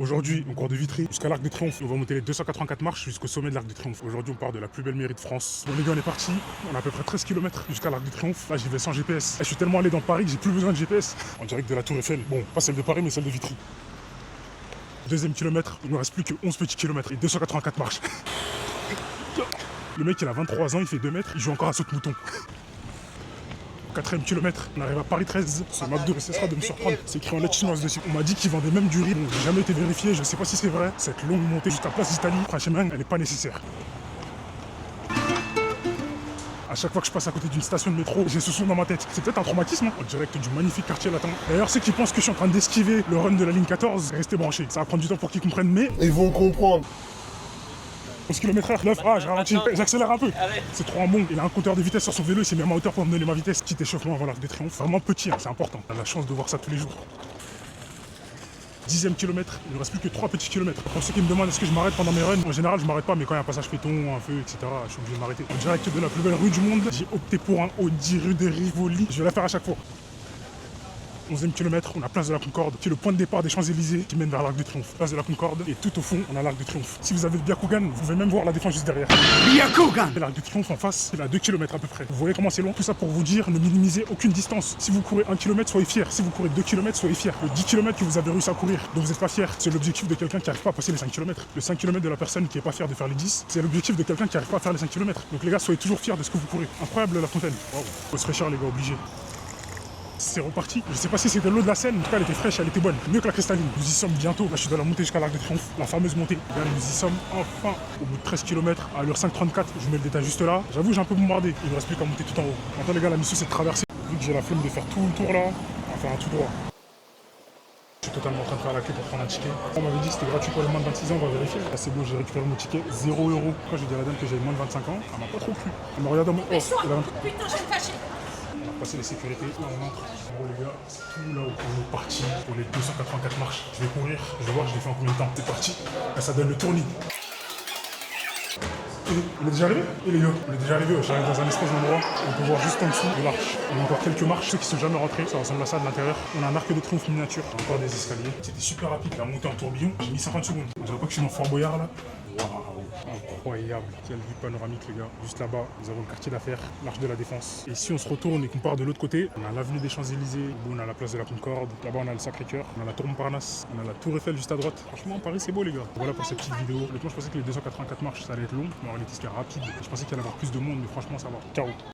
Aujourd'hui, on court de Vitry jusqu'à l'Arc de Triomphe. On va monter les 284 marches jusqu'au sommet de l'Arc de Triomphe. Aujourd'hui, on part de la plus belle mairie de France. Bon les gars, on est parti. On a à peu près 13 km jusqu'à l'Arc de Triomphe. Là, j'y vais sans GPS. Je suis tellement allé dans Paris que j'ai plus besoin de GPS. En direct de la Tour Eiffel. Bon, pas celle de Paris, mais celle de Vitry. Deuxième kilomètre, il ne nous reste plus que 11 petits kilomètres et 284 marches. Le mec, il a 23 ans, il fait 2 mètres, il joue encore à saute-mouton. Quatrième kilomètre, on arrive à Paris 13. Ce McDo ne cessera de me surprendre. C'est écrit en lettres chinoises dessus. On m'a dit qu'ils vendaient même du riz. Bon, j'ai jamais été vérifié, je sais pas si c'est vrai. Cette longue montée jusqu'à Place d'Italie, franchement, elle n'est pas nécessaire. À chaque fois que je passe à côté d'une station de métro, j'ai ce son dans ma tête. C'est peut-être un traumatisme, hein. En direct du magnifique quartier latin. D'ailleurs, ceux qui pensent que je suis en train d'esquiver le run de la ligne 14, restez branchés. Ça va prendre du temps pour qu'ils comprennent, mais Ils vont comprendre. 11 km/h, 9, je ralentis, j'accélère un peu. C'est trop un bon, il a un compteur de vitesse sur son vélo, il s'est mis à ma hauteur pour me donner ma vitesse. Petit échauffement avant l'Arc de Triomphe, vraiment petit, hein, c'est important. On a la chance de voir ça tous les jours. 10e kilomètre, il ne reste plus que 3 petits kilomètres. Pour ceux qui me demandent est-ce que je m'arrête pendant mes runs, en général je m'arrête pas, mais quand il y a un passage piéton, un feu, etc., je suis obligé de m'arrêter. En direct de la plus belle rue du monde, j'ai opté pour un Audi rue de Rivoli, je vais la faire à chaque fois. 11e kilomètre, on a Place de la Concorde, qui est le point de départ des Champs-Élysées qui mène vers l'Arc de Triomphe. Place de la Concorde, et tout au fond, on a l'Arc de Triomphe. Si vous avez le Byakugan, vous pouvez même voir la défense juste derrière. Byakugan! Et l'Arc de Triomphe en face, il a 2 km à peu près. Vous voyez comment c'est long? Tout ça pour vous dire, ne minimisez aucune distance. Si vous courez 1 km, soyez fiers. Si vous courez 2 km, soyez fiers. Le 10 km que vous avez réussi à courir, dont vous n'êtes pas fiers, c'est l'objectif de quelqu'un qui n'arrive pas à passer les 5 km. Le 5 km de la personne qui n'est pas fière de faire les 10, c'est l'objectif de quelqu'un qui n'arrive pas à faire les 5 km. Donc les gars, soyez toujours fiers de ce que vous courez. Incroyable la fontaine. Waouh. Faut se fraîcheur les gars, obligé. C'est reparti. Je sais pas si c'était l'eau de la Seine, en tout cas elle était fraîche, elle était bonne. Mieux que la cristalline. Nous y sommes bientôt. Là je suis dans la montée jusqu'à l'Arc de Triomphe. La fameuse montée. Là nous y sommes enfin. Au bout de 13 km, à l'heure 5:34, je vous mets le détail juste là. J'avoue j'ai un peu bombardé. Il ne reste plus qu'à monter tout en haut. Maintenant les gars, la mission c'est de traverser. Vu que j'ai la flemme de faire tout le tour là, on va faire un tout droit. Je suis totalement en train de faire la queue pour prendre un ticket. On m'avait dit que c'était gratuit pour les moins de 26 ans, on va vérifier. Là c'est bon, j'ai récupéré mon ticket, 0 €. Quand j'ai dit à la dame que j'avais moins de 25 ans, elle m'a pas trop plu. Elle me regarde dans mon... Putain, je vais me fâcher. On a passé les sécurités, là on entre. En gros les gars, c'est tout là où on est parti pour les 284 marches. Je vais courir, je vais voir je l'ai fait en combien de temps. C'est parti. Là ça donne le tournis. Il est déjà arrivé? Il est là. Il est déjà arrivé, j'arrive dans un espace d'endroit. On peut voir juste en dessous de l'arche. On a encore quelques marches, ceux qui sont jamais rentrés, ça ressemble à ça de l'intérieur. On a un arc de triomphe miniature, encore des escaliers. C'était super rapide, la montée en tourbillon, j'ai mis 50 secondes. On dirait pas que je suis dans Fort Boyard là. Waouh, incroyable. Quelle vue panoramique les gars. Juste là-bas, nous avons le quartier d'affaires, l'Arche de la Défense. Et si on se retourne et qu'on part de l'autre côté, on a l'avenue des Champs-Élysées, on a la place de la Concorde, là-bas on a le Sacré-Cœur, on a la Tour Montparnasse, on a la Tour Eiffel juste à droite. Franchement, Paris c'est beau les gars. Voilà pour cette petite vidéo. Honnêtement, je pensais que les 284 marches ça allait être long, mais en réalité c'était rapide. Je pensais qu'il y allait avoir plus de monde, mais franchement ça va. Ciao.